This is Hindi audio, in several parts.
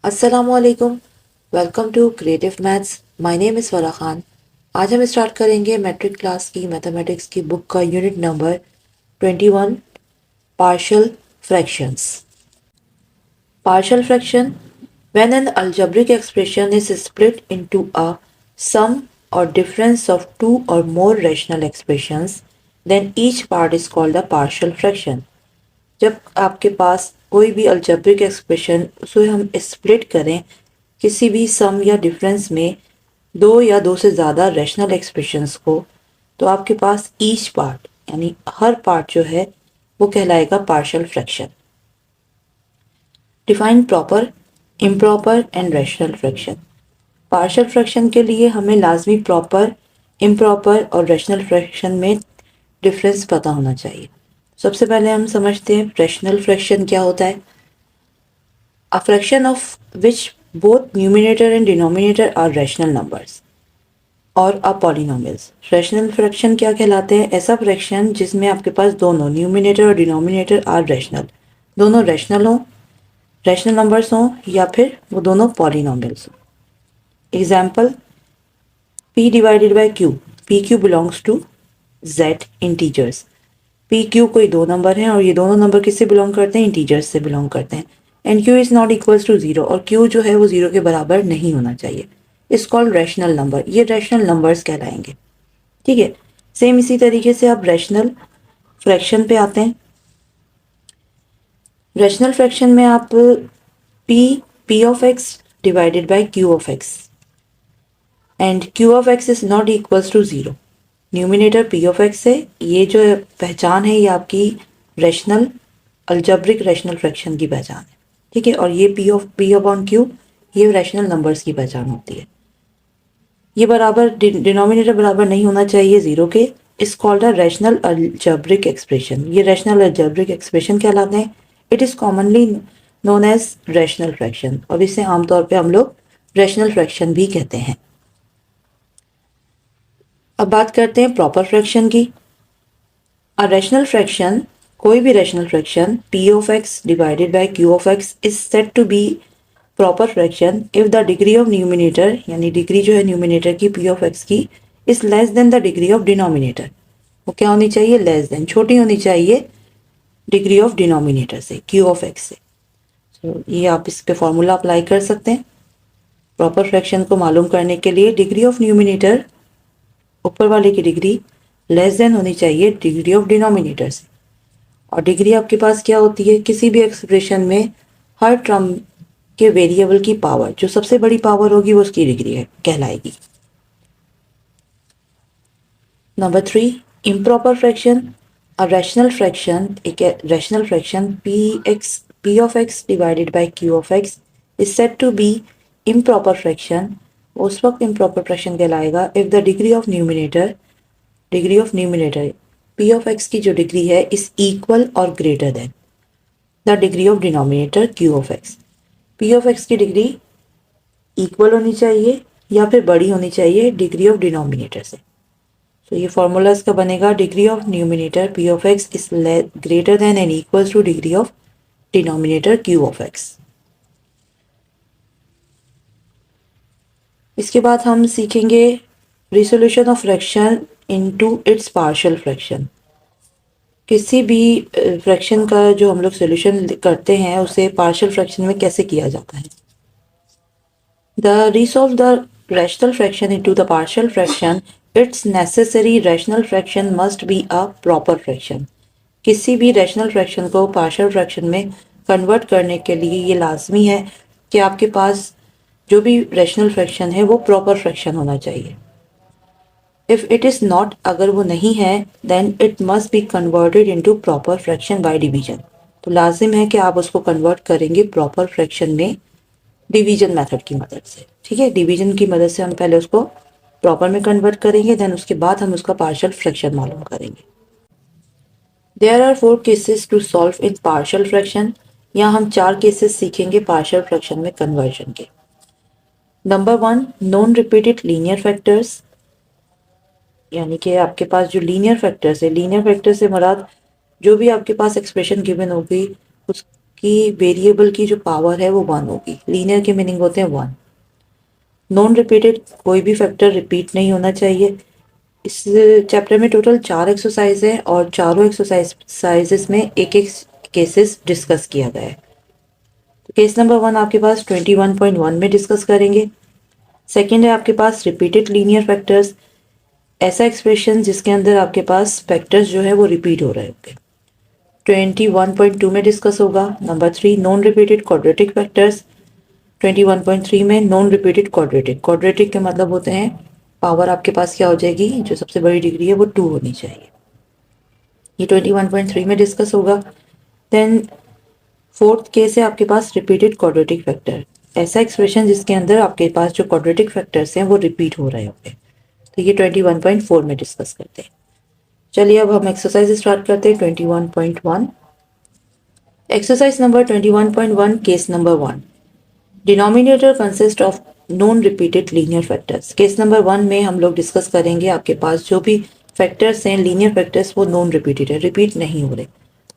अस्सलामुअलैकुम। Welcome to creative maths. My name is Farah Khan. आज हम स्टार्ट करेंगे मैट्रिक क्लास की मैथमेटिक्स की बुक का unit number 21, partial fractions. Partial fraction, when an algebraic expression is split into a sum or difference of two or more rational expressions, then each part is called a partial fraction. जब आपके पास कोई भी अल्जेब्रिक एक्सप्रेशन उसे हम स्प्लिट करें किसी भी सम या डिफरेंस में दो या दो से ज़्यादा रैशनल एक्सप्रेशंस को, तो आपके पास ईच पार्ट यानी हर पार्ट जो है वो कहलाएगा partial fraction. Define proper, improper and rational fraction. Partial fraction के लिए हमें लाजमी प्रॉपर, इम्प्रॉपर और रैशनल फ्रैक्शन में डिफरेंस पता होना चाहिए। सबसे पहले हम समझते हैं रैशनल फ्रैक्शन क्या होता है। A fraction of which both numerator and denominator are rational numbers और a polynomials। रैशनल फ्रैक्शन क्या कहलाते हैं? ऐसा फ्रैक्शन जिसमें आपके पास दोनों न्यूमिनेटर और डिनोमिनेटर आर रैशनल, दोनों रैशनल हों, रैशनल नंबर्स हों या फिर वो दोनों पॉलिनोमियल्स हों। Example p divided by q, P Q belongs to z integers. P Q कोई दो नंबर हैं और ये दोनों नंबर किससे बिलोंग करते हैं? इंटीजर्स से बिलोंग करते हैं। And Q is not equals to zero, और क्यू जो है वो ज़ीरो के बराबर नहीं होना चाहिए। इस कॉल्ड रैशनल नंबर, ये रैशनल नंबर्स कहलाएंगे। ठीक है। सेम इसी तरीके से आप रैशनल फ्रैक्शन पे आते हैं। रैशनल फ्रैक्शन में आप P of x divided by Q of X and Q of x is not equals to zero. Numerator P of X है, ये जो पहचान है ये आपकी रैशनल अल्जेब्रिक रैशनल फ्रैक्शन की पहचान है। ठीक है। और ये पी अपॉन क्यू ये रैशनल नंबर्स की पहचान होती है। ये बराबर डिनोमिनेटर बराबर नहीं होना चाहिए ज़ीरो के। Is called a rational algebraic expression. ये रैशनल अल्जेब्रिक एक्सप्रेशन कहलाते हैं। It is commonly known as rational fraction, और इसे आमतौर पे हम लोग रैशनल फ्रैक्शन भी कहते हैं। अब बात करते हैं प्रॉपर फ्रैक्शन की। अ रैशनल फ्रैक्शन, कोई भी rational fraction p of x divided by q of x is said to be proper fraction if the degree of numerator, यानी डिग्री जो है न्यूमिनेटर की p ऑफ x की, is less than the degree of denominator. वो क्या होनी चाहिए? लेस देन, छोटी होनी चाहिए डिग्री ऑफ डिनोमिनेटर से, q ऑफ x से। तो ये आप इस पे फॉर्मूला अप्लाई कर सकते हैं। प्रॉपर फ्रैक्शन को मालूम करने के लिए डिग्री ऑफ न्यूमिनेटर, ऊपर वाले की डिग्री, लेस देन होनी चाहिए डिग्री ऑफ डिनोमिनेटर से। और डिग्री आपके पास क्या होती है? किसी भी एक्सप्रेशन में हर टर्म के वेरिएबल की पावर, जो सबसे बड़ी पावर होगी वो उसकी डिग्री है कहलाएगी। Number 3, improper fraction. A rational fraction, एक rational fraction p of x divided by Q of x is said to be improper fraction. उस वक्त इम्प्रॉपर फ्रैक्शन कहलाएगा if the degree of numerator p of x की जो डिग्री है इज इक्वल और greater than the degree of denominator q of x। p of x की डिग्री इक्वल होनी चाहिए या फिर बड़ी होनी चाहिए डिग्री ऑफ डिनोमिनेटर से। तो ये फॉर्मूला इसका बनेगा degree of numerator p of x is greater then and equals two degree of denominator q of x। इसके बाद हम सीखेंगे resolution of fraction into its partial fraction. किसी भी फ्रैक्शन का जो हम लोग सोल्यूशन करते हैं उसे पार्शियल फ्रैक्शन में कैसे किया जाता है। The resolve the rational fraction into the partial fraction, its necessary rational fraction must be a proper fraction। किसी भी रैशनल फ्रैक्शन को पार्शियल फ्रैक्शन में कन्वर्ट करने के लिए ये लाजमी है कि आपके पास जो भी रैशनल फ्रैक्शन है वो प्रॉपर फ्रैक्शन होना चाहिए। इफ़ इट इज़ नॉट, अगर वो नहीं है, then it must be converted into proper fraction by division. तो लाजिम है कि आप उसको कन्वर्ट करेंगे प्रॉपर फ्रैक्शन में डिवीजन मेथड की मदद से। ठीक है। डिवीजन की मदद से हम पहले उसको प्रॉपर में कन्वर्ट करेंगे, देन उसके बाद हम उसका पार्शियल फ्रैक्शन मालूम करेंगे। There are 4 cases to solve in partial fraction. यहाँ हम 4 केसेस सीखेंगे पार्शियल फ्रैक्शन में कन्वर्जन के। Number 1, non repeated linear factors, यानी कि आपके पास जो लीनियर फैक्टर्स है, लीनियर फैक्टर से मुराद जो भी आपके पास एक्सप्रेशन गिवन होगी कि वेरिएबल की जो पावर है वो 1 होगी। लीनियर के मीनिंग होते हैं 1। नॉन रिपीटेड, कोई भी फैक्टर रिपीट नहीं होना चाहिए। इस चैप्टर में टोटल 4 एक्सरसाइज है और चारों एक्सरसाइजेस में एक एक केसेस डिस्कस किया गया है। तो केस नंबर 1 आपके पास 21.1 में डिस्कस करेंगे। सेकंड है आपके पास रिपीटेड लीनियर फैक्टर्स, ऐसा एक्सप्रेशन जिसके अंदर आपके पास फैक्टर्स जो है वो रिपीट हो रहे होंगे। 21.2 में डिस्कस होगा। Number 3 non repeated quadratic factors, 21.3 में नॉन रिपीटेड क्वाड्रेटिक। क्वाड्रेटिक के मतलब होते हैं पावर आपके पास क्या हो जाएगी, जो सबसे बड़ी डिग्री है वो 2 होनी चाहिए। ये 21.3 में डिस्कस होगा। देन फोर्थ केस है आपके पास रिपीटेड क्वाड्रेटिक फैक्टर, ऐसा एक्सप्रेशन जिसके अंदर आपके पास जो क्वाड्रेटिक फैक्टर्स हैं वो रिपीट हो रहे होंगे। तो ये 21.4 में डिस्कस करते हैं। चलिए अब हम एक्सरसाइज स्टार्ट करते हैं। 21.1 exercise number 21.1 case number 1 denominator consist of non repeated linear factors. Case number 1 में हम लोग डिस्कस करेंगे आपके पास जो भी फैक्टर्स हैं लीनियर फैक्टर्स वो नॉन रिपीटेड है, रिपीट नहीं हो रहे।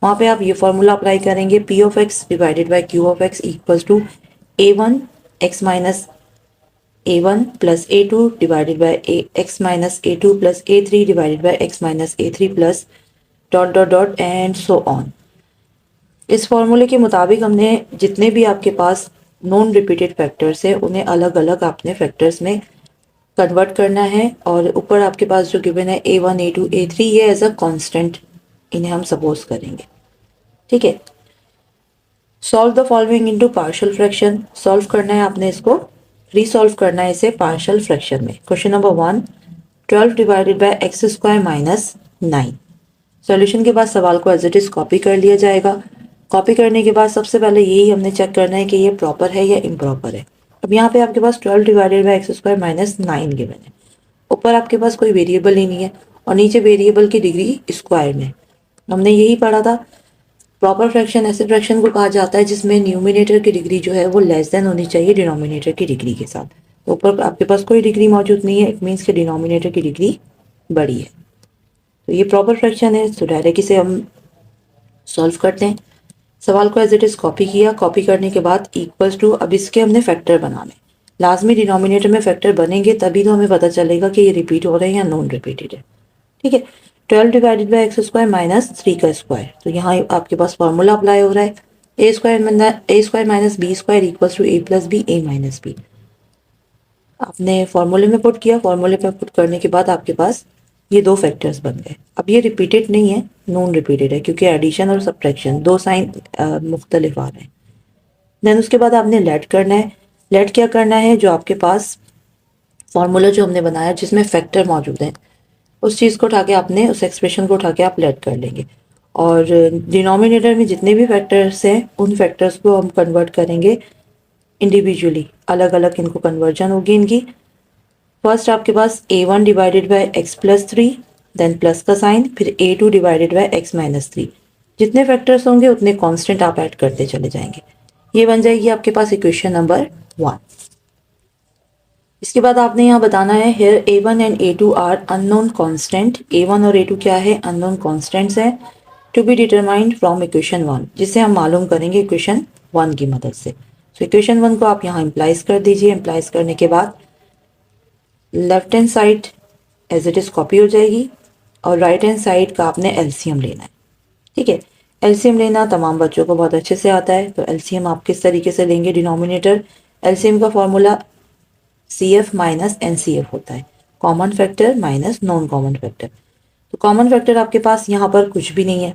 वहाँ पे आप ये फॉर्मूला अप्लाई करेंगे, P of x divided by Q of X equals to a1 x minus a1 plus a2 divided by x minus a2 plus a3 divided by x minus a3 plus dot dot dot and so on. इस फॉर्मूले के मुताबिक हमने जितने भी आपके पास नॉन रिपीटेड फैक्टर्स है उन्हें अलग अलग आपने फैक्टर्स में कन्वर्ट करना है और ऊपर आपके पास जो गिवन है a1 a2 a3 ये एज अ कांस्टेंट इन्हें हम सपोज करेंगे। ठीक है, solve the following into partial fraction. Solve करना है आपने इसको, रीसॉल्व करना है इसे पार्शियल फ्रैक्शन में। Question number 1 12 divided by x square minus 9। Solution के बाद सवाल को एज इट इज कॉपी कर लिया जाएगा। कॉपी करने के बाद सबसे पहले यही हमने चेक करना है कि ये प्रॉपर है या इम्प्रॉपर है। अब यहाँ पे आपके पास 12 divided by x square minus 9 given है। ऊपर आपके पास कोई वेरिएबल ही नहीं है और नीचे वेरिएबल की डिग्री स्क्वायर में। हमने यही पढ़ा था, प्रॉपर फ्रैक्शन ऐसे फ्रैक्शन को कहा जाता है जिसमें न्यूमिनेटर की डिग्री जो है वो लेस देन होनी चाहिए डिनोमिनेटर की डिग्री के साथ। तो ऊपर आपके पास कोई डिग्री मौजूद नहीं है, इट मीन्स कि डिनोमिनेटर की डिग्री बड़ी है। तो ये प्रॉपर फ्रैक्शन है। तो डायरेक्ट इसे हम सॉल्व करते हैं। सवाल को एज इट इज कॉपी किया, कॉपी करने के बाद इक्वल्स टू, अब इसके हमने फैक्टर बनाने। लाजमी डिनोमिनेटर में फैक्टर बनेंगे तभी तो हमें पता चलेगा कि ये रिपीट हो रहे हैं या नॉन रिपीटेड है। ठीक है, 12 divided by x square minus 3 का स्क्वायर, तो यहाँ आपके पास फॉर्मूला अप्लाई हो रहा है a square minus b square equals to a plus b a minus b. आपने फॉर्मूले में पुट किया, फॉर्मूले में पुट करने के बाद आपके पास ये दो फैक्टर्स बन गए। अब ये रिपीटेड नहीं है, नॉन रिपीटेड है क्योंकि एडिशन और सब्ट्रैक्शन दो साइन मुख्तलिफ आ रहे हैं। देन उसके बाद आपने लेट करना है। लेट क्या करना है, जो आपके पास फॉर्मूला जो हमने बनाया जिसमें फैक्टर मौजूद हैं उस चीज़ को उठा के आपने, उस एक्सप्रेशन को उठा के आप लेट कर लेंगे और डिनोमिनेटर में जितने भी फैक्टर्स हैं उन फैक्टर्स को हम कन्वर्ट करेंगे इंडिविजुअली, अलग अलग इनको कन्वर्जन होगी इनकी। फर्स्ट आपके पास a1 divided by x plus 3, then plus का साइन, फिर a2 divided by x minus 3। जितने फैक्टर्स होंगे उतने कांस्टेंट आप ऐड करते चले जाएंगे। ये बन जाएगी आपके पास इक्वेशन नंबर 1। इसके बाद आपने यहाँ बताना है here a1 and a2 are unknown constant. a1 और a2 क्या है, अननोन कांस्टेंट्स है, to be determined from equation 1, जिसे हम मालूम करेंगे इक्वेशन 1 की मदद से। तो इक्वेशन 1 को आप यहाँ इम्प्लाइज कर दीजिए। इम्प्लाइज करने के बाद left hand side as it is copy हो जाएगी और राइट हैंड साइड का आपने एलसीएम लेना है। ठीक है, एलसीएम लेना तमाम बच्चों को बहुत अच्छे से आता है। तो एलसीएम आप किस तरीके से लेंगे, डिनोमिनेटर एलसीएम का फॉर्मूला CF माइनस NCF होता है, common factor minus non common factor. तो कॉमन फैक्टर आपके पास यहाँ पर कुछ भी नहीं है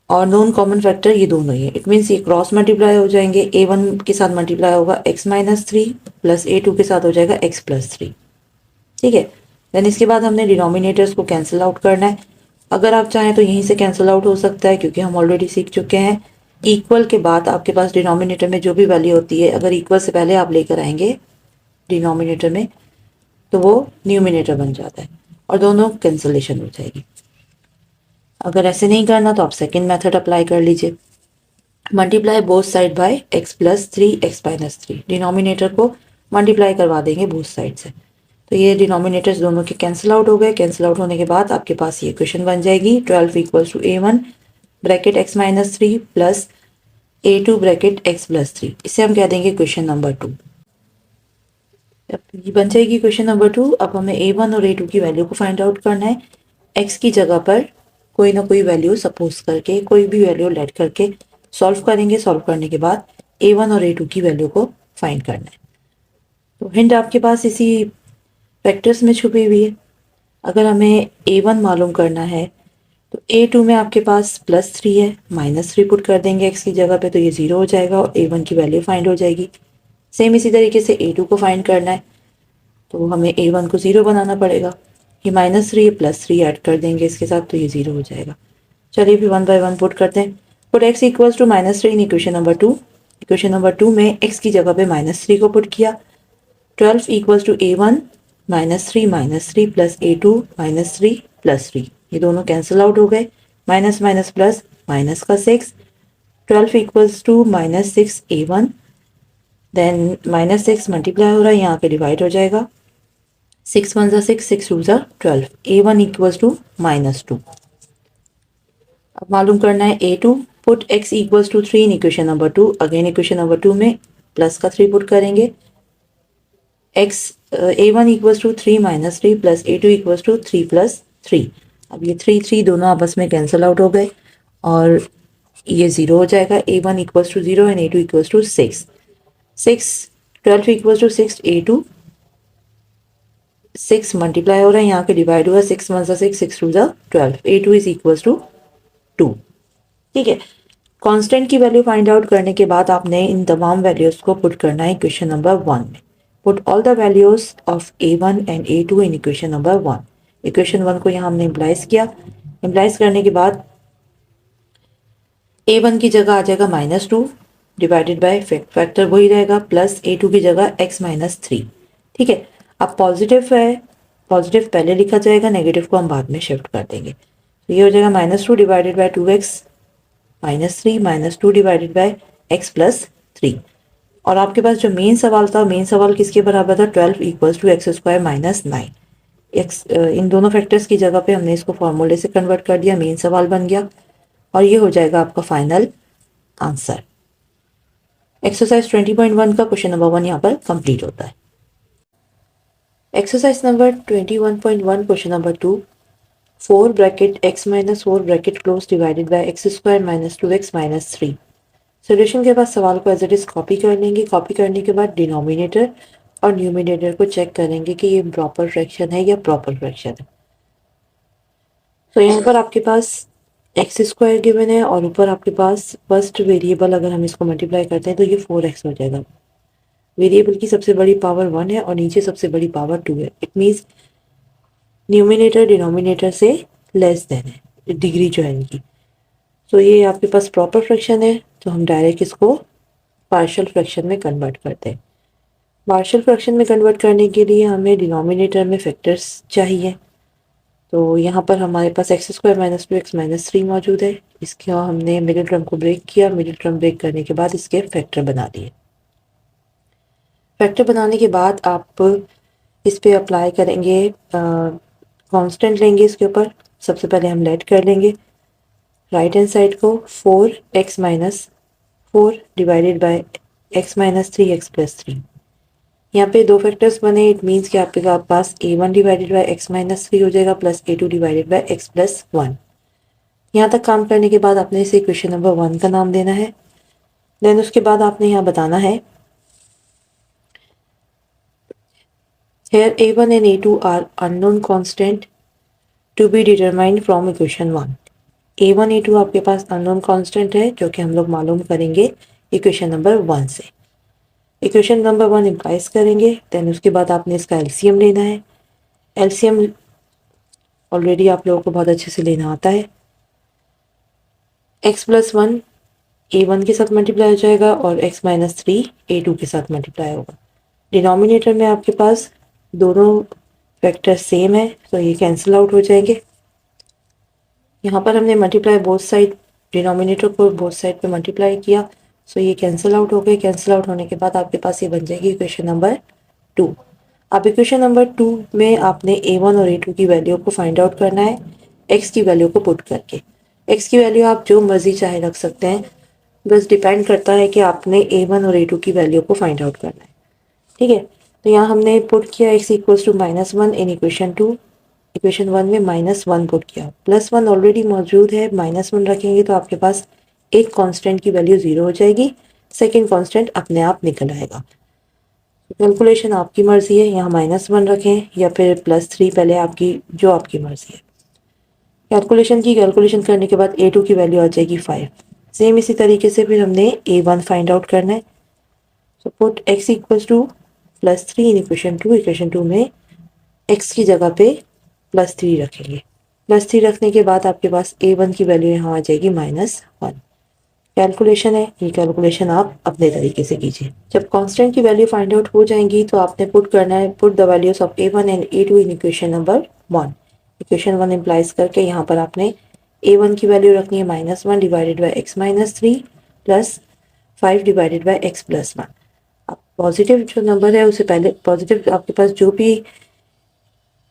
और नॉन कॉमन फैक्टर ये दोनों ही है। इट मीन्स ये क्रॉस मल्टीप्लाई हो जाएंगे, a1 के साथ मल्टीप्लाई होगा x माइनस 3 प्लस a2 के साथ हो जाएगा x प्लस 3। ठीक है, देन इसके बाद हमने डिनोमिनेटर्स को कैंसिल आउट करना है। अगर आप चाहें तो यहीं से कैंसिल आउट हो सकता है क्योंकि हम ऑलरेडी सीख चुके हैं। इक्वल के बाद आपके पास डिनोमिनेटर में जो भी वैल्यू होती है, अगर इक्वल से पहले आप लेकर आएंगे डिनोमिनेटर में तो वो न्यूमिनेटर बन जाता है और दोनों कैंसिलेशन हो जाएगी। अगर ऐसे नहीं करना तो आप सेकंड मेथड अप्लाई कर लीजिए, multiply both side by x plus 3 x minus 3। Denominator को मल्टीप्लाई करवा देंगे बोथ साइड से, तो ये डिनोमिनेटर्स दोनों के कैंसिल आउट हो गए। कैंसिल आउट होने के बाद आपके पास ये इक्वेशन बन जाएगी 12 equals to a1 bracket x minus 3 plus A2 bracket x plus 3, इसे हम कह देंगे क्वेश्चन नंबर 2। अब ये बन जाएगी क्वेश्चन नंबर 2। अब हमें A1 और A2 की वैल्यू को फाइंड आउट करना है। x की जगह पर कोई ना कोई वैल्यू सपोज करके, कोई भी वैल्यू लेट करके सॉल्व करेंगे। सॉल्व करने के बाद A1 और A2 की वैल्यू को फाइंड करना है। तो हिंट आपके पास इसी फैक्टर्स में छुपी हुई है। अगर हमें A1 मालूम करना है तो A2 में आपके पास प्लस 3 है, माइनस 3 पुट कर देंगे x की जगह पे, तो ये 0 हो जाएगा और A1 की वैल्यू फाइंड हो जाएगी। सेम इसी तरीके से A2 को फाइंड करना है, तो हमें A1 को 0 बनाना पड़ेगा। ये माइनस 3 प्लस 3 ऐड कर देंगे इसके साथ, तो ये 0 हो जाएगा। चलिए फिर 1 बाय 1 पुट करते हैं। Put x equals to minus 3 in equation number 2। Equation number 2 में x की जगह पे माइनस 3 को पुट किया। 12 equals to A1 minus 3 plus A2 minus 3 plus 3, ये दोनों कैंसिल आउट हो गए। माइनस माइनस प्लस, माइनस का 6। 12 equals to minus 6 A1, then minus 6 multiply हो रहा है, यहाँ पे डिवाइड हो जाएगा। 6 1 ज़ा 6, 6 2 ज़ा 12। A1 equals to minus 2। अब मालूम करना है A2। Put x equals to 3 in equation number 2। Again equation number 2 में प्लस का 3 पुट करेंगे। x A1 equals to 3 minus 3 plus A2 equals to 3 plus 3। अब ये 3 3 दोनों आपस में कैंसिल आउट हो गए और ये 0 हो जाएगा। A1 equals to 0 and A2 equals to 6। 6 12 equals to 6 A2, 6 multiply हो रहा है, यहाँ पे डिवाइड हुआ। 6 1 ज़ा 6, 6 2 ज़ा 12। A2 is equals to 2। ठीक है। कांस्टेंट की वैल्यू फाइंड आउट करने के बाद आपने इन तमाम वैल्यूज को पुट करना है इक्वेशन नंबर 1 में। Put all the values of A1 and A2 in equation number 1। Equation 1 को यहाँ हमने इम्प्लाइज किया। इम्प्लाइज करने के बाद A1 की जगह आ जाएगा -2 डिवाइडेड बाय फैक्टर वही रहेगा, प्लस A2 की जगह x माइनस 3। ठीक है। अब पॉजिटिव है, पॉजिटिव पहले लिखा जाएगा, नेगेटिव को हम बाद में शिफ्ट कर देंगे। तो ये हो जाएगा -2 divided by 2x minus 3 -2 divided by x plus 3। और आपके पास जो मेन सवाल था, मेन सवाल किसके बराबर था? 12 equals to x square minus 9। X इन दोनों फैक्टर्स की जगह पे हमने इसको फॉर्मूले से कन्वर्ट कर दिया, मेन सवाल बन गया और ये हो जाएगा आपका फाइनल आंसर। एक्सरसाइज 20.1 का क्वेश्चन नंबर 1 यहाँ पर कंप्लीट होता है। Exercise number 21.1 question number 2। 4 bracket x minus 4 bracket close divided by x square minus 2x minus 3। Solution के बाद सवाल को एज इट इज कॉपी कर लेंगे। कॉपी करने के बाद डिनोमिनेटर और न्यूमिनेटर को चेक करेंगे कि ये प्रॉपर फ्रैक्शन है या प्रॉपर फ्रैक्शन है। तो यहाँ पर आपके पास एक्स स्क्वायर गिवन है और ऊपर आपके पास फर्स्ट वेरिएबल अगर हम इसको मल्टीप्लाई करते हैं तो ये 4x हो जाएगा। वेरिएबल की सबसे बड़ी पावर 1 है और नीचे सबसे बड़ी पावर 2 है। इट मीन्स न्यूमिनेटर डिनोमिनेटर से लेस देन है, डिग्री जो है इनकी। तो ये आपके पास प्रॉपर फ्रैक्शन है, तो हम डायरेक्ट इसको पार्शियल फ्रैक्शन में कन्वर्ट करते हैं। पार्शियल फ्रैक्शन में कन्वर्ट करने के लिए हमें डिनोमिनेटर में फैक्टर्स चाहिए। तो यहाँ पर हमारे पास x square minus 2x minus 3 मौजूद है। इसके हमने मिडिल टर्म को ब्रेक किया। मिडिल टर्म ब्रेक करने के बाद इसके फैक्टर बना दिए। फैक्टर बनाने के बाद आप इस पे अप्लाई करेंगे, कांस्टेंट लेंगे इसके ऊपर। सबसे पहले हम लेट कर लेंगे राइट हैंड साइड को 4x minus 4 divided by x minus 3x plus 3। यहाँ पे दो फैक्टर्स बने, इट मीन्स कि आपके पास A1 divided by x minus 3 हो जाएगा plus A2 divided by x plus 1। यहाँ तक काम करने के बाद आपने इसे क्वेश्चन नंबर 1 का नाम देना है। देन उसके बाद आपने यहाँ बताना है here A1 and A2 are unknown constant to be determined from equation 1। A1 A2 आपके पास अननोन कांस्टेंट है जो कि हम लोग मालूम करेंगे इक्वेशन नंबर 1 से। इक्वेशन नंबर 1 इम्प्लाइज करेंगे, देन उसके बाद आपने इसका एलसीएम लेना है। एलसीएम ऑलरेडी आप लोगों को बहुत अच्छे से लेना आता है। x प्लस 1 A1 के साथ मल्टीप्लाई हो जाएगा और x माइनस 3 A2 के साथ मल्टीप्लाई होगा। डिनोमिनेटर में आपके पास दोनों फैक्टर सेम है, तो ये कैंसिल आउट हो जाएंगे। यहाँ पर हमने मल्टीप्लाई बोथ साइड, डिनोमिनेटर को बोथ साइड पे मल्टीप्लाई किया, सो ये कैंसिल आउट हो गए। कैंसिल आउट होने के बाद आपके पास ये बन जाएगी इक्वेशन नंबर 2। अब इक्वेशन नंबर 2 में आपने A1 और A2 की वैल्यू को फाइंड आउट करना है x की वैल्यू को पुट करके। x की वैल्यू आप जो मर्जी चाहे रख सकते हैं, बस डिपेंड करता है कि आपने A1 और A2 की वैल्यू को फाइंड आउट करना है। ठीक है, तो यहाँ हमने पुट किया x equals to -1 in equation 2। Equation 1 में -1 पुट किया, +1 ऑलरेडी मौजूद है, -1 रखेंगे तो आपके पास एक कांस्टेंट की वैल्यू 0 हो जाएगी, सेकंड कांस्टेंट अपने आप निकल आएगा। कैलकुलेशन आपकी मर्जी है, यहाँ -1 रखें या फिर +3, पहले आपकी जो आपकी मर्जी है। कैलकुलेशन करने के बाद A2 की वैल्यू आ जाएगी 5। सेम इसी तरीके से फिर हमने A1 फाइंड आउट करना है। So put x equals to +3 in equation 2। Equation 2 में x की जगह पे +3 रखेंगे। +3 रखने के बाद आपके पास A1 की वैल्यू यहाँ आ जाएगी -1। कैलकुलेशन है, ये कैलकुलेशन आप अपने तरीके से कीजिए। जब कांस्टेंट की वैल्यू फाइंड आउट हो जाएंगी तो आपने पुट करना है, put the values of A1 and A2 in equation number 1। Equation 1 implies करके यहाँ पर आपने A1 की वैल्यू रखनी है -1 divided by x-3 plus 5 divided by x plus 1। अब पॉजिटिव जो नंबर है उसे पहले, पॉजिटिव आपके पास जो भी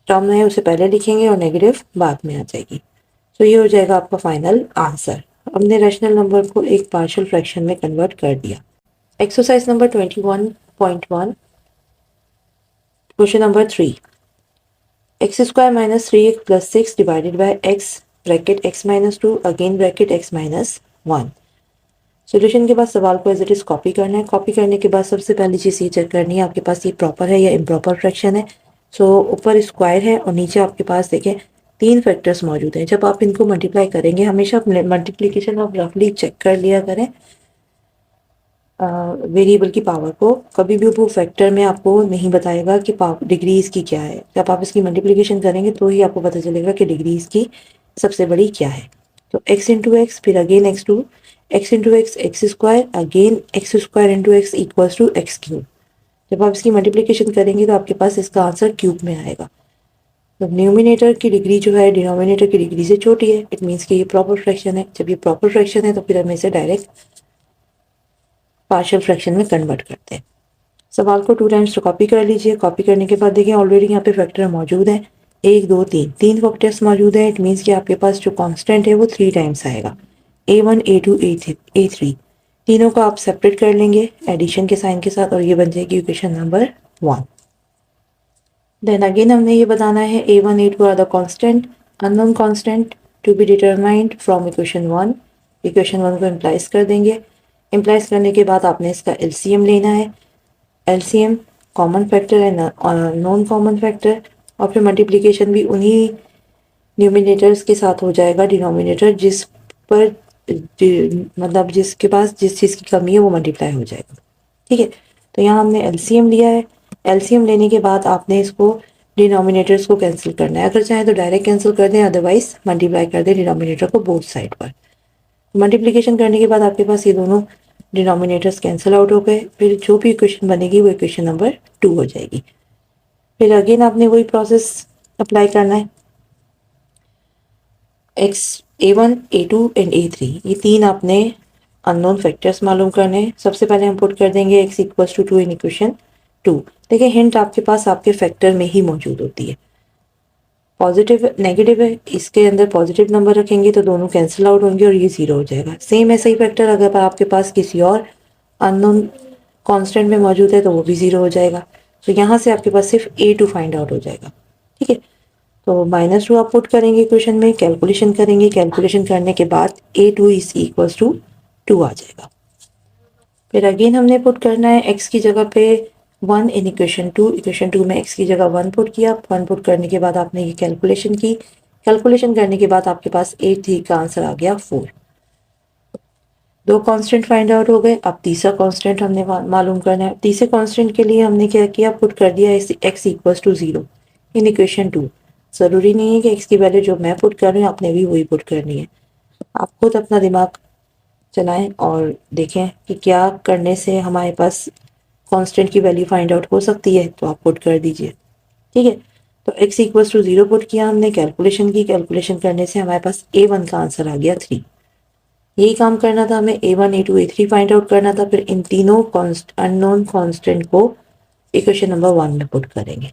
टर्म है उसे पहले लिखेंगे और नेगेटिव बाद में आ जाएगी। तो ये हो जाएगा आपका फाइनल आंसर। हमने रैशनल नंबर को एक पार्शियल फ्रैक्शन में कन्वर्ट कर दिया। Exercise number 21.1, question number 3, x² - 3x + 6 divided by x bracket x - 2 again bracket x-1। Solution के बाद सवाल को एज इट इज कॉपी करना है। कॉपी करने के बाद सबसे पहली चीज़ ये चेक करनी है आपके पास ये प्रॉपर है या इम्प्रॉपर फ्रैक्शन है। सो ऊपर स्क्वायर है और नीचे आपके पास देखें 3 फैक्टर्स मौजूद हैं। जब आप इनको मल्टीप्लाई करेंगे हमेशा मल्टीप्लिकेशन आप रफली चेक कर लिया करें वेरिएबल की पावर को। कभी भी वो फैक्टर में आपको नहीं बताएगा कि डिग्री इसकी क्या है। जब आप इसकी मल्टीप्लिकेशन करेंगे तो ही आपको पता चलेगा कि डिग्री इसकी सबसे बड़ी क्या है। तो x इंटू एक्स, फिर again x2, x into X X square, again x² into X equals to X cube. जब आप इसकी मल्टीप्लिकेशन करेंगे तो आपके पास इसका आंसर क्यूब में आएगा। तो न्यूमिनेटर की डिग्री जो है डिनोमिनेटर की डिग्री से छोटी है, इट मीन्स कि ये प्रॉपर फ्रैक्शन है। जब ये प्रॉपर फ्रैक्शन है तो फिर हम इसे डायरेक्ट पार्शियल फ्रैक्शन में कन्वर्ट करते हैं। सवाल को 2 टाइम्स तो कॉपी कर लीजिए। कॉपी करने के बाद देखिए ऑलरेडी यहाँ पे फैक्टर मौजूद है, 1 2 3, 3 फैक्टर्स मौजूद है। इट मीन्स कि आपके पास जो कांस्टेंट है वो 3 टाइम्स आएगा, A1 A2 A3। तीनों को आप सेपरेट कर लेंगे एडिशन के साइन के साथ और ये बन जाएगी इक्वेशन नंबर 1। देन अगेन हमने ये बताना है A1 A2 are the constant unknown constant to be determined from equation 1। Equation 1 को इम्प्लाइज कर देंगे। इम्प्लाइज करने के बाद आपने इसका एलसीएम लेना है। एलसीएम कॉमन फैक्टर है नॉन कॉमन फैक्टर, और फिर मल्टीप्लिकेशन भी उन्हीं न्यूमिनेटर्स के साथ हो जाएगा। डिनोमिनेटर जिस पर मतलब जिसके पास जिस चीज़ की कमी है वो मल्टीप्लाई हो जाएगा। ठीक है, तो यहाँ हमने एलसीएम लिया है। एलसीएम लेने के बाद आपने इसको डिनोमिनेटर्स को कैंसिल करना है। अगर चाहें तो डायरेक्ट कैंसिल कर दें, अदरवाइज मल्टीप्लाई कर दें डिनोमिनेटर को बोथ साइड पर। मल्टीप्लिकेशन करने के बाद आपके पास ये दोनों डिनोमिनेटर्स कैंसिल आउट हो गए। फिर जो भी इक्वेशन बनेगी वो इक्वेशन नंबर 2 हो जाएगी। फिर अगेन आपने वही प्रोसेस अप्लाई करना है। A1 A2 एंड A3 ये तीन आपने अननोन फैक्टर्स मालूम करने हैं। सबसे पहले हम पुट कर देंगे x equals to 2 in equation 2। देखिए हिंट आपके पास आपके फैक्टर में ही मौजूद होती है। पॉजिटिव नेगेटिव है, इसके अंदर पॉजिटिव नंबर रखेंगे तो दोनों कैंसिल आउट होंगे और ये 0 हो जाएगा। सेम ऐसा ही फैक्टर अगर आपके पास किसी और अननोन कांस्टेंट में मौजूद है तो वो भी 0 हो जाएगा। तो यहाँ से आपके पास सिर्फ A2 फाइंड आउट हो जाएगा। ठीक है, तो -2 आप पुट करेंगे इक्वेशन में, कैलकुलेशन करेंगे। कैलकुलेशन करने के बाद A2 इज इक्वल्स टू 2 आ जाएगा। फिर अगेन हमने पुट करना है x की जगह पे 1 इन इक्वेशन 2। इक्वेशन 2 में x की जगह 1 पुट किया। 1 पुट करने के बाद आपने ये कैलकुलेशन की। कैलकुलेशन करने के बाद आपके पास A3 का आंसर आ गया 4। दो कांस्टेंट फाइंड आउट हो गए। अब तीसरा कांस्टेंट हमने मालूम करना है। तीसरे कांस्टेंट के लिए हमने क्या किया, पुट कर दिया x equals to 0 in equation 2। ज़रूरी नहीं है कि x की वैल्यू जो मैं पुट कर रही हूँ आपने भी वही पुट करनी है। आप खुद अपना दिमाग चलाएं और देखें कि क्या करने से हमारे पास कांस्टेंट की वैल्यू फाइंड आउट हो सकती है, तो आप पुट कर दीजिए। ठीक है, तो x इक्वल्स टू 0 पुट किया हमने, कैलकुलेशन की। कैलकुलेशन करने से हमारे पास A1 का आंसर आ गया 3। यही काम करना था हमें, A1 A2 A3 find out करना था। फिर इन तीनों अननोन कांस्टेंट को इक्वेशन नंबर 1 में पुट करेंगे।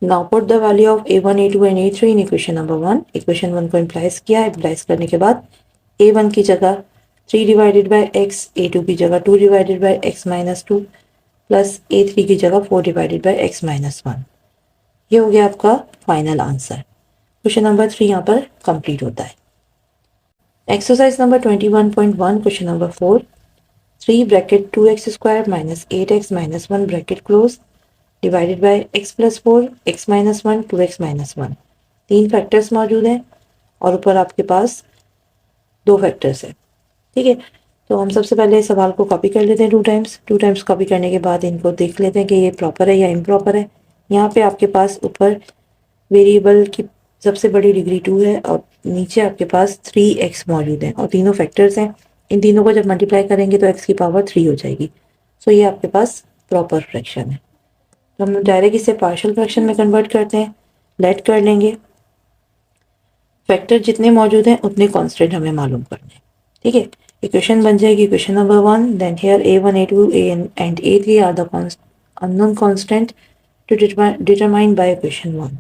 Now put the value of A1 A2 and A3 in equation number 1। Equation 1 को इम्प्लाइज किया। इम्प्लाइज करने के बाद A1 की जगह 3 डिवाइडेड बाय एक्स, a2 की जगह 2 divided by x minus 2 plus a3 की जगह 4 डिवाइडेड बाय x माइनस 1। ये हो गया आपका फाइनल आंसर। क्वेश्चन नंबर 3 यहाँ पर कंप्लीट होता है। Exercise number 21.1 question number 4, 3 bracket 2x square minus 8x minus 1 bracket close divided by x plus 4 x minus 1 2x minus 1। तीन फैक्टर्स मौजूद हैं और ऊपर आपके पास दो फैक्टर्स हैं। ठीक है, तो हम सबसे पहले सवाल को कॉपी कर लेते हैं टू टाइम्स कॉपी करने के बाद इनको देख लेते हैं कि ये प्रॉपर है या इम्प्रॉपर है। यहाँ पे आपके पास ऊपर वेरिएबल की सबसे बड़ी डिग्री 2 है और नीचे आपके पास 3x मौजूद है और तीनों फैक्टर्स हैं। इन तीनों को जब मल्टीप्लाई करेंगे तो x की पावर 3 हो जाएगी। सो ये आपके पास प्रॉपर फ्रैक्शन है। तो हम डायरेक्ट इसे पार्शियल फ्रैक्शन में कन्वर्ट करते हैं। लेट कर लेंगे, फैक्टर जितने मौजूद हैं उतने कांस्टेंट हमें मालूम करने हैं। ठीक है, इक्वेशन बन जाएगी equation number 1, then here a1 a2 and a3 are the unknown constant to determine by equation 1।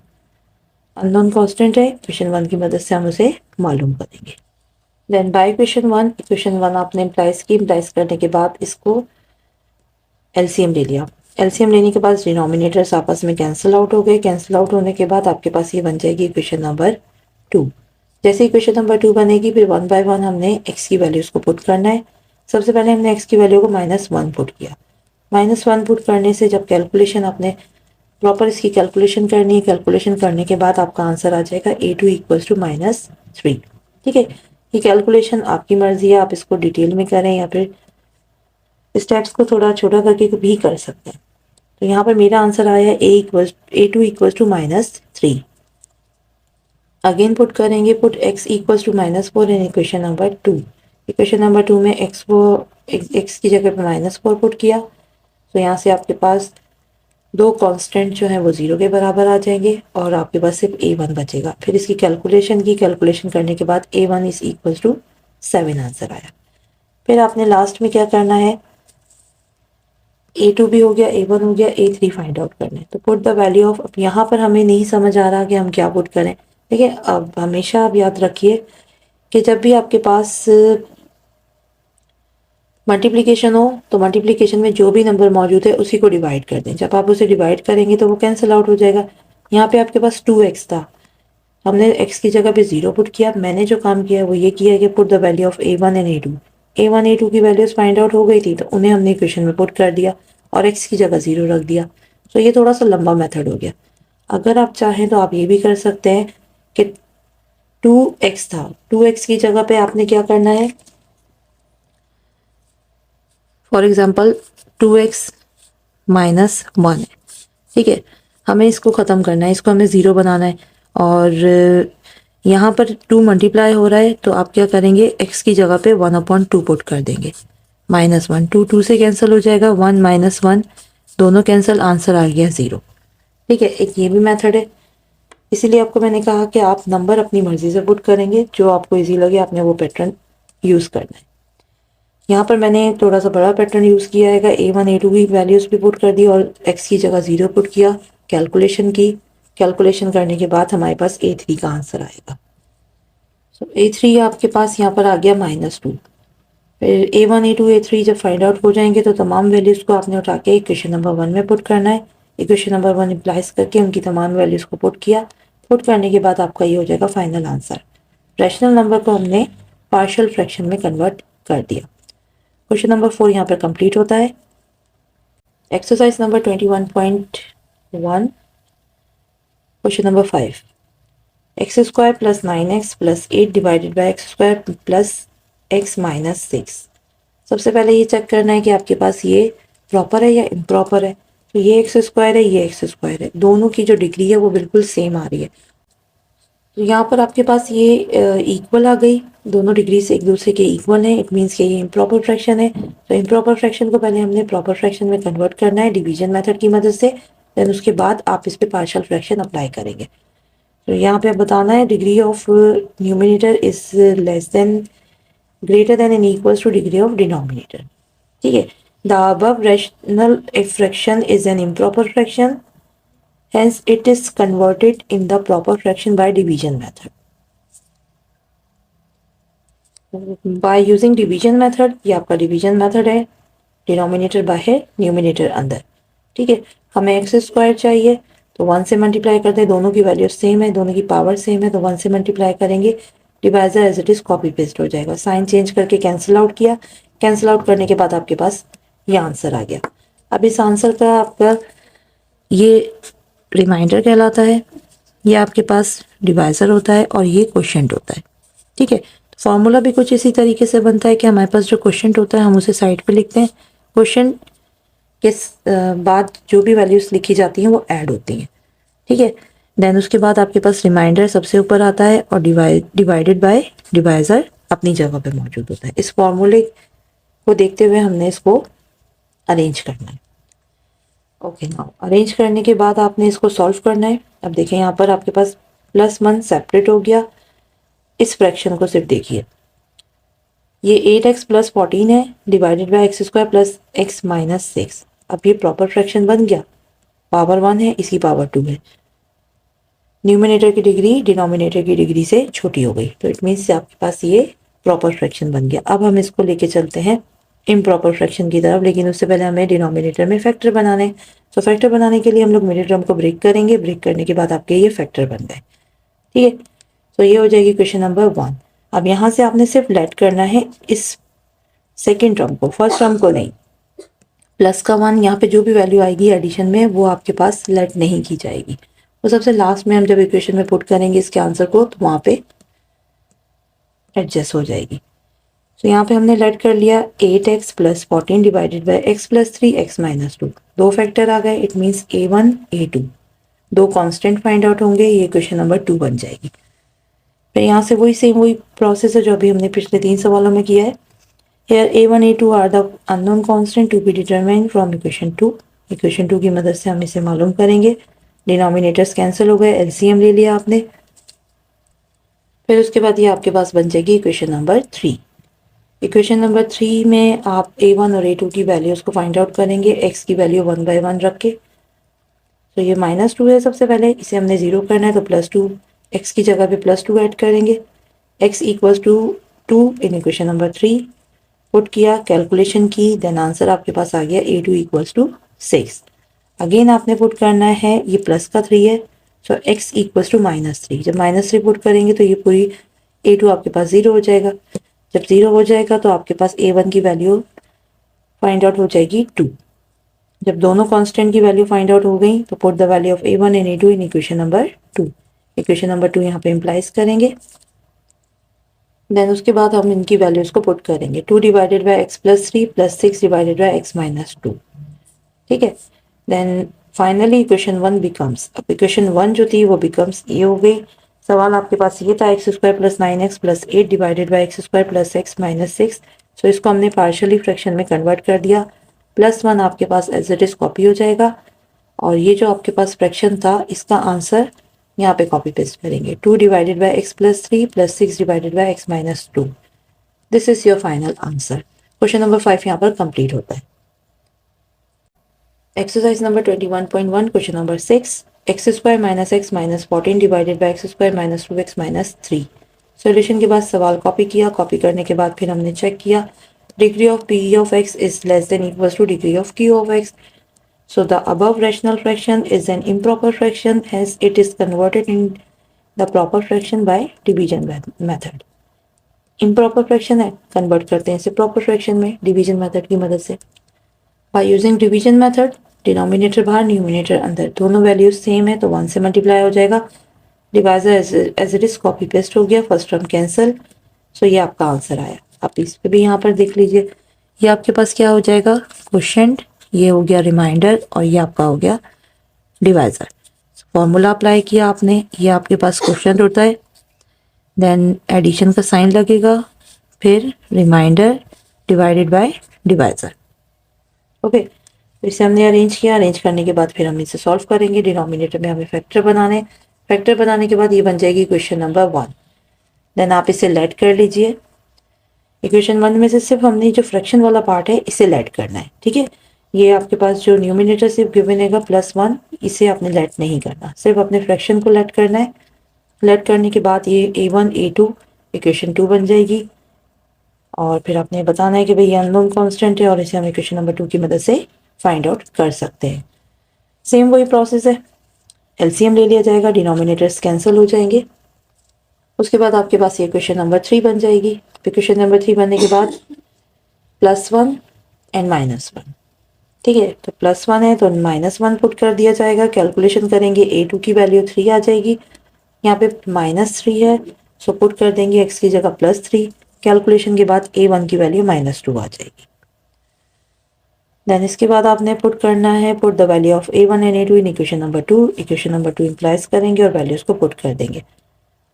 Unknown constant है, इक्वेशन 1 की मदद से हम उसे मालूम करेंगे। देन बाय इक्वेशन 1 आपने इम्प्लाइज करने के बाद इसको एलसीएम ले लिया। एलसीएम लेने के बाद डिनोमिनेटर्स आपस में कैंसिल आउट हो गए। कैंसिल आउट होने के बाद आपके पास ये बन जाएगी इक्वेशन नंबर 2। जैसे इक्वेशन नंबर 2 बनेगी फिर 1 बाय 1 हमने x की वैल्यूज़ को पुट करना है। सबसे पहले हमने x की वैल्यू को -1 पुट किया। -1 पुट करने से जब कैलकुलेशन आपने प्रॉपर इसकी कैलकुलेशन करनी है, कैलकुलेशन करने के बाद आपका आंसर आ जाएगा a2 इक्वल्स टू -3। ठीक है, ये कैलकुलेशन आपकी मर्जी है, आप इसको डिटेल में करें या फिर स्टेप्स को थोड़ा छोटा करके भी कर सकते हैं। तो यहाँ पर मेरा आंसर आया है a2 equals to -3। Again put करेंगे, put x equals to -4 in equation number 2। Equation number 2 में x की जगह पर -4 पुट किया तो यहाँ से आपके पास दो कांस्टेंट जो है वो 0 के बराबर आ जाएंगे और आपके पास सिर्फ a1 बचेगा। फिर इसकी कैलकुलेशन करने के बाद a1 is equals to 7 answer आया। फिर आपने लास्ट में क्या करना है, a2 भी हो गया, a1 हो गया, a3 फाइंड आउट करना है। तो पुट द वैल्यू ऑफ, अब यहाँ पर हमें नहीं समझ आ रहा कि हम क्या पुट करें। ठीक है, अब हमेशा आप याद रखिए कि जब भी आपके पास मल्टीप्लिकेशन हो तो मल्टीप्लिकेशन में जो भी नंबर मौजूद है उसी को डिवाइड कर दें। जब आप उसे डिवाइड करेंगे तो वो कैंसिल आउट हो जाएगा। यहाँ पे आपके पास 2x था, हमने x की जगह पे 0 पुट किया। मैंने जो काम किया वो ये किया कि put the value of a1 and a2 की वैल्यूज फाइंड आउट हो गई थी तो उन्हें हमने इक्वेशन में पुट कर दिया और x की जगह 0 रख दिया। तो ये थोड़ा सा लंबा मेथड हो गया। अगर आप चाहें तो आप ये भी कर सकते हैं कि 2x था, 2x की जगह पे आपने क्या करना है, फॉर एग्जाम्पल 2x -1 है। ठीक है, हमें इसको ख़त्म करना है, इसको हमें 0 बनाना है और यहाँ पर 2 मल्टीप्लाई हो रहा है तो आप क्या करेंगे, x की जगह पे 1/2 पुट कर देंगे। -1 2 से कैंसिल हो जाएगा, 1 -1 दोनों कैंसिल, आंसर आ गया 0। ठीक है, एक ये भी मेथड है। इसीलिए आपको मैंने कहा कि आप नंबर अपनी मर्जी से पुट करेंगे, जो आपको ईजी लगे आपने वो पैटर्न यूज़ करना है। यहाँ पर मैंने थोड़ा सा बड़ा पैटर्न यूज़ किया है, a1 a2 की वैल्यूज़ भी पुट कर दी और x की जगह 0 पुट किया, कैलकुलेशन की। कैलकुलेशन करने के बाद हमारे पास a3 का आंसर आएगा। सो a3 आपके पास यहाँ पर आ गया -2। फिर a1 a2 a3 जब फाइंड आउट हो जाएंगे तो तमाम वैल्यूज़ को आपने उठा के इक्वेशन नंबर 1 में पुट करना है। इक्वेशन नंबर 1 इम्प्लाइज करके उनकी तमाम वैल्यूज़ को पुट किया। पुट करने के बाद आपका ये हो जाएगा फाइनल आंसर। रैशनल नंबर को हमने पार्शियल फ्रैक्शन में कन्वर्ट कर दिया। क्वेश्चन नंबर 4 यहाँ पर कंप्लीट होता है। Exercise number 21.1 question number 5, x square plus 9x plus 8 divided by x square plus x minus 6। सबसे पहले ये चेक करना है कि आपके पास ये प्रॉपर है या इम्प्रॉपर है। तो ये एक्स स्क्वायर है, ये एक्स स्क्वायर है, दोनों की जो डिग्री है वो बिल्कुल सेम आ रही है। तो यहाँ पर आपके पास ये इक्वल आ गई, दोनों डिग्री से एक दूसरे के इक्वल है। इट मीन्स कि ये इम्प्रॉपर फ्रैक्शन है। तो इम्प्रॉपर फ्रैक्शन को पहले हमने प्रॉपर फ्रैक्शन में कन्वर्ट करना है डिवीजन मेथड की मदद से। देन उसके बाद आप इस पे पार्शियल फ्रैक्शन अप्लाई करेंगे। तो यहाँ पे बताना है degree of numerator is less then greater than and equals two degree of denominator. ठीक है, the above rational fraction is an improper fraction, hence it is converted in the proper fraction by division method. By using division method, ये आपका डिवीजन मेथड है, डिनोमिनेटर बाहर न्यूमिनेटर अंदर। ठीक है, हमें एक्स स्क्वायर चाहिए तो 1 से मल्टीप्लाई करते हैं, दोनों की वैल्यू सेम है, दोनों की पावर सेम है, तो 1 से मल्टीप्लाई करेंगे, divisor as it is copy paste हो जाएगा, साइन चेंज करके कैंसिल आउट किया, कैंसिल आउट करने के बाद आपके पास ये आंसर आ गया। अब इस आंसर का आपका ये रिमाइंडर कहलाता है, ये आपके पास डिवाइजर होता है और ये क्वोशिएंट होता है। ठीक है, तो फॉर्मूला भी कुछ इसी तरीके से बनता है कि हमारे पास जो क्वोशिएंट होता है हम उसे साइड पे लिखते हैं, क्वोशिएंट के बाद जो भी वैल्यूज लिखी जाती हैं वो ऐड होती हैं। ठीक है, देन उसके बाद आपके पास रिमाइंडर सबसे ऊपर आता है और डिवाइडेड बाय डिवाइजर अपनी जगह पे मौजूद होता है। इस फॉर्मूले को देखते हुए हमने इसको अरेंज करना है। ओके, नाउ अरेंज करने के बाद आपने इसको सॉल्व करना है। अब देखें यहाँ पर आपके पास +1 सेपरेट हो गया। इस फ्रैक्शन को सिर्फ देखिए, ये 8x + 14 है divided by x square plus x minus 6। अब ये प्रॉपर फ्रैक्शन बन गया, पावर 1 है, इसकी पावर 2 है, न्यूमिनेटर की डिग्री डिनोमिनेटर की डिग्री से छोटी हो गई, तो इट मीन्स आपके पास ये प्रॉपर फ्रैक्शन बन गया। अब हम इसको लेके चलते हैं इम्प्रॉपर फ्रैक्शन की तरफ, लेकिन उससे पहले हमें डिनोमिनेटर में फैक्टर बनाने। तो फैक्टर बनाने के लिए हम लोग मिडिल टर्म को ब्रेक करेंगे, ब्रेक करने के बाद आपके ये फैक्टर बन गए। ठीक है, तो ये हो जाएगी क्वेश्चन नंबर 1। अब यहाँ से आपने सिर्फ लेट करना है इस सेकेंड टर्म को, फर्स्ट टर्म को नहीं। प्लस का 1 यहाँ पे जो भी वैल्यू आएगी एडिशन में वो आपके पास लेट नहीं की जाएगी, वो सबसे लास्ट में हम जब इक्वेशन में पुट करेंगे इसके आंसर को तो वहाँ पे एडजस्ट हो जाएगी। तो यहाँ पे हमने लेट कर लिया 8x + 14 divided by x + 3 x - 2, दो फैक्टर आ गए, इट मीन्स a1 a2, दो कांस्टेंट फाइंड आउट होंगे, ये क्वेश्चन नंबर 2 बन जाएगी। फिर यहाँ से वही प्रोसेस है जो अभी हमने पिछले 3 सवालों में किया है। Here a1 a2 are the unknown constant to be determined from equation 2। Equation 2 की मदद से हम इसे मालूम करेंगे। डिनोमिनेटर्स कैंसिल हो गए, एलसीएम ले लिया आपने। फिर उसके बाद ये आपके पास बन जाएगी इक्वेशन नंबर 3। इक्वेशन नंबर 3 में आप a1 और a2 की वैल्यूज को फाइंड आउट करेंगे, x की वैल्यू 1 by 1 रख के। तो ये -2 है, सबसे पहले इसे हमने 0 करना है तो +2, x की जगह पे +2 ऐड करेंगे, x = 2 in equation number 3 put किया, कैलकुलेशन की, देन आंसर आपके पास आ गया a2 = 6। अगेन आपने पुट करना है, ये प्लस का 3 है, सो x = -3। जब -3 पुट करेंगे तो ये पूरी a2 आपके पास 0 हो जाएगा। जब 0 हो जाएगा तो आपके पास a1 की वैल्यू फाइंड आउट हो जाएगी 2। जब दोनों कांस्टेंट की वैल्यू फाइंड आउट हो गई तो put the value of a1 and a2 in equation number 2। Equation number 2 यहाँ पे इम्प्लाइज करेंगे, देन उसके बाद हम इनकी वैल्यूज को पुट करेंगे, 2 divided by x + 3 + 6 divided by x - 2। ठीक है, देन फाइनली इक्वेशन 1 बिकम्स, अब इक्वेशन 1 जो थी वो बिकम्स ये हो गई। सवाल आपके पास ये था x² + 9x + 8 divided by x² + x - 6। सो इसको हमने पार्शियली फ्रैक्शन में कन्वर्ट कर दिया, +1 आपके पास एज इट इज कॉपी हो जाएगा और ये जो आपके पास फ्रैक्शन था इसका आंसर यहाँ पे कॉपी पेस्ट करेंगे, 2 divided by x + 3 + 6 divided by x - 2। This is your final answer. Question number 5 यहाँ पर कंप्लीट होता है। Exercise number 21.1 question number 6, x² - x - 14 divided by x² - 2x - 3। Solution के बाद सवाल कॉपी किया, कॉपी करने के बाद फिर हमने चेक किया, degree of p of x is less than equals to degree of q of x, so the above rational fraction is an improper fraction, hence it is converted in the proper fraction by division method। Improper fraction है, कन्वर्ट करते हैं इसे प्रॉपर फ्रैक्शन में डिवीजन मेथड की मदद से। By using division method, denominator बाहर न्यूमिनेटर अंदर, दोनों वैल्यूज सेम है तो 1 से मल्टीप्लाई हो जाएगा, divisor as it is copy paste हो गया, फर्स्ट टर्म कैंसिल। सो ये आपका आंसर आया। आप इस पे भी यहाँ पर देख लीजिए, ये आपके पास क्या हो जाएगा, क्वोशिएंट, ये हो गया रिमाइंडर और ये आपका हो गया डिवाइजर। फॉर्मूला अप्लाई किया आपने, ये आपके पास क्वोशिएंट होता है, देन एडिशन का साइन लगेगा, फिर remainder divided by divisor. Okay, तो इसे हमने अरेंज किया, अरेंज करने के बाद फिर हम इसे सॉल्व करेंगे। डिनोमिनेटर में हमें फैक्टर बनाने, फैक्टर बनाने के बाद ये बन जाएगी क्वेश्चन नंबर 1। देन आप इसे लेट कर लीजिए। इक्वेशन 1 में से सिर्फ हमने जो फ्रैक्शन वाला पार्ट है इसे लेट करना है। ठीक है, ये आपके पास जो न्यूमिनेटर सिर्फ गिवन है +1, इसे आपने लेट नहीं करना, सिर्फ अपने फ्रैक्शन को लेट करना है। लेट करने के बाद ये a1 a2 इक्वेशन 2 बन जाएगी। और फिर आपने बताना है कि भाई ये अननोन कांस्टेंट है और इसे हम इक्वेशन नंबर 2 की मदद से फाइंड आउट कर सकते हैं। सेम वही प्रोसेस है, एलसीएम ले लिया जाएगा, डिनोमिनेटर्स कैंसिल हो जाएंगे। उसके बाद आपके पास ये इक्वेशन नंबर 3 बन जाएगी। इक्वेशन नंबर 3 बनने के बाद +1 एंड -1, ठीक है। तो +1 है तो -1 पुट कर दिया जाएगा, कैलकुलेशन करेंगे a2 की वैल्यू 3 आ जाएगी। यहाँ पे -3 है सो पुट कर देंगे x की जगह +3, कैलकुलेशन के बाद a1 की वैल्यू -2 आ जाएगी। देन इसके बाद आपने पुट करना है, put the value of a1 and a2 in equation number 2। Equation number 2 implies करेंगे और वैल्यूज को पुट कर देंगे।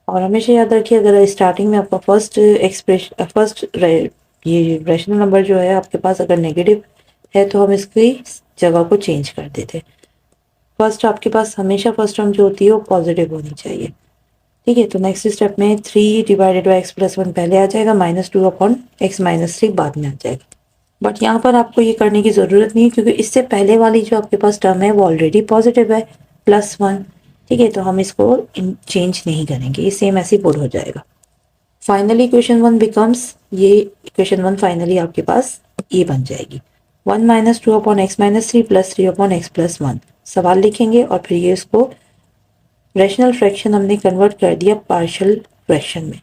और हमेशा याद रखिए, अगर स्टार्टिंग में आपका फर्स्ट ये रैशनल नंबर जो है आपके पास अगर नेगेटिव है तो हम इसकी जगह को चेंज कर देते। फर्स्ट आपके पास हमेशा फर्स्ट टर्म जो होती है वो पॉजिटिव होनी चाहिए, ठीक है। तो नेक्स्ट स्टेप में 3 डिवाइडेड बाई x+1 पहले आ जाएगा, -2 अपॉन x-3 बाद में आ जाएगा। बट यहाँ पर आपको ये करने की ज़रूरत नहीं है क्योंकि इससे पहले वाली जो आपके पास टर्म है वो ऑलरेडी पॉजिटिव है, +1, ठीक है। तो हम इसको चेंज नहीं करेंगे, ये सेम ऐसे पुट हो जाएगा। फाइनली इक्वेशन 1 बिकम्स, ये इक्वेशन 1 फाइनली आपके पास ये बन जाएगी 1 - 2 अपॉन x-3 + 3 अपॉन x+1। सवाल लिखेंगे और फिर ये इसको रैशनल फ्रैक्शन हमने कन्वर्ट कर दिया पार्शियल फ्रैक्शन में।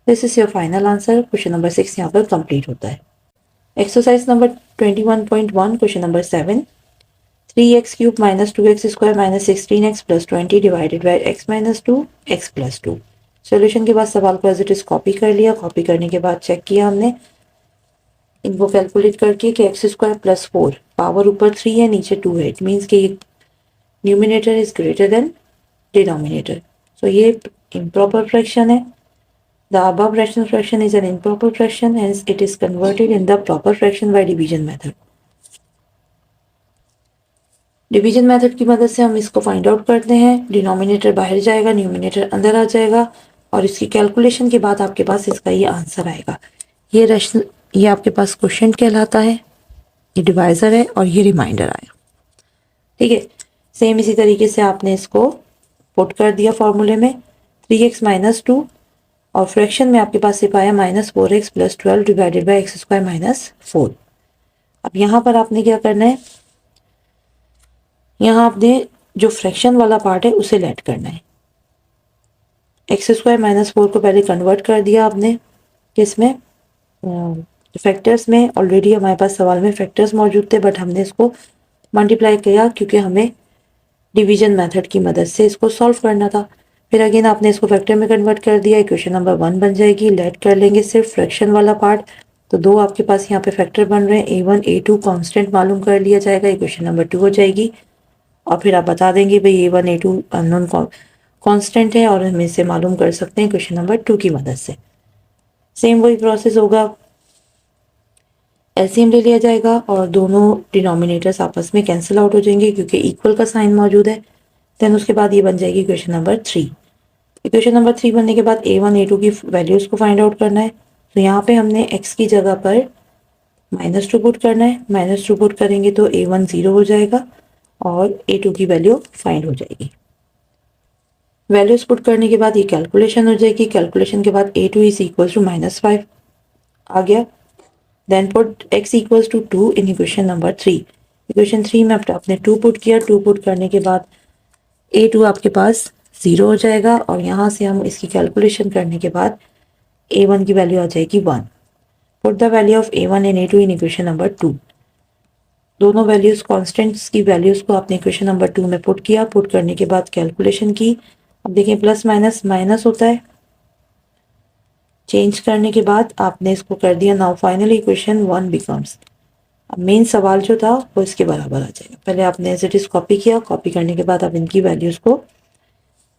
This is your final answer. Question number 6 यहाँ पर कंप्लीट होता है। Exercise number 21.1 question number 7, 3x³ - 2x² - 16x + 20 divided by x - 2 x + 2। Solution के बाद सवाल को एज इट इज कॉपी कर लिया। कॉपी करने के बाद चेक किया हमने इनको कैलकुलेट करके कि x² + 4, पावर ऊपर 3 है नीचे 2 है, इट मीन्स कि numerator is greater than denominator. So ये इम्प्रॉपर फ्रैक्शन है। The above rational fraction is an improper fraction, hence it is converted in the proper fraction by division method. Division method की मदद से हम इसको फाइंड आउट करते हैं। डिनोमिनेटर बाहर जाएगा, न्यूमिनेटर अंदर आ जाएगा और इसकी कैलकुलेशन के बाद आपके पास इसका ये आंसर आएगा। ये रैशनल, ये आपके पास क्वोशिएंट कहलाता है, ये डिवाइजर है और ये रिमाइंडर आया, ठीक है। सेम इसी तरीके से आपने इसको पुट कर दिया फॉर्मूले में 3x - 2 और फ्रैक्शन में आपके पास सिर्फ आया -4x + 12 डिवाइडेड बाई x² - 4। अब यहाँ पर आपने क्या करना है, यहाँ आपने जो फ्रैक्शन वाला पार्ट है उसे लेट करना है। x² - 4 को पहले कन्वर्ट कर दिया आपने किसमें, फैक्टर्स में। ऑलरेडी हमारे पास सवाल में फैक्टर्स मौजूद थे बट हमने इसको मल्टीप्लाई किया क्योंकि हमें डिवीजन मेथड की मदद से इसको सॉल्व करना था। फिर अगेन आपने इसको फैक्टर में कन्वर्ट कर दिया, इक्वेशन नंबर 1 बन जाएगी। लेट कर लेंगे सिर्फ फ्रैक्शन वाला पार्ट, तो दो आपके पास यहाँ पे फैक्टर बन रहे हैं, a1 a2 कांस्टेंट मालूम कर लिया जाएगा, इक्वेशन नंबर 2 हो जाएगी। और फिर आप बता देंगे भाई a1 a2 अननोन कांस्टेंट है और हम इसे मालूम कर सकते हैं क्वेश्चन नंबर 2 की मदद से। सेम वही प्रोसेस होगा, एलसीएम ले लिया जाएगा और दोनों डिनोमिनेटर्स आपस में कैंसिल आउट हो जाएंगे क्योंकि इक्वल का साइन मौजूद है। देन उसके बाद ये बन जाएगी इक्वेशन नंबर 3। इक्वेशन नंबर 3 बनने के बाद a1 a2 की वैल्यूज को फाइंड आउट करना है। तो यहाँ पे हमने x की जगह पर -2 पुट करना है, -2 पुट करेंगे तो a1 0 हो जाएगा और a2 की वैल्यू फाइंड हो जाएगी। वैल्यूज पुट करने के बाद ये कैलकुलेशन हो जाएगी, कैलकुलेशन के बाद a2 इज इक्वल टू -5 आ गया। Then put x equals to 2 in equation number 3। Equation 3 में आपने 2 पुट किया, 2 पुट करने के बाद a2 आपके पास 0 हो जाएगा और यहाँ से हम इसकी कैलकुलेशन करने के बाद a1 की वैल्यू आ जाएगी 1। Put the value of a1 and a2 in equation number 2। दोनों वैल्यूज कॉन्स्टेंट्स की वैल्यूज को आपने इक्वेशन नंबर 2 में पुट किया, पुट करने के बाद कैलकुलेशन की। अब देखें प्लस माइनस माइनस होता है, चेंज करने के बाद आपने इसको कर दिया। नाउ फाइनली इक्वेशन 1 बिकम्स, अब मेन सवाल जो था वो इसके बराबर आ जाएगा। पहले आपने एज इट इज कॉपी किया, कॉपी करने के बाद आप इनकी वैल्यूज को,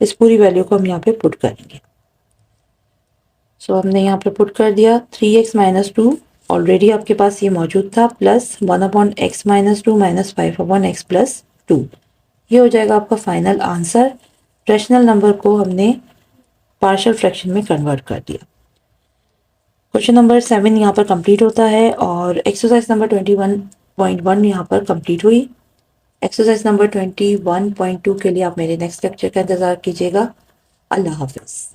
इस पूरी वैल्यू को हम यहाँ पे पुट करेंगे। सो हमने यहाँ पे पुट कर दिया 3x - 2 ऑलरेडी आपके पास ये मौजूद था, प्लस 1/x - 2 - 5/x + 2। ये हो जाएगा आपका फाइनल आंसर। रैशनल नंबर को हमने पार्शियल फ्रैक्शन में कन्वर्ट कर दिया। क्वेश्चन नंबर 7 यहाँ पर कंप्लीट होता है और एक्सरसाइज नंबर 21.1 यहाँ पर कंप्लीट हुई। एक्सरसाइज नंबर 21.2 के लिए आप मेरे नेक्स्ट लेक्चर का इंतज़ार कीजिएगा। अल्लाह हाफिज़।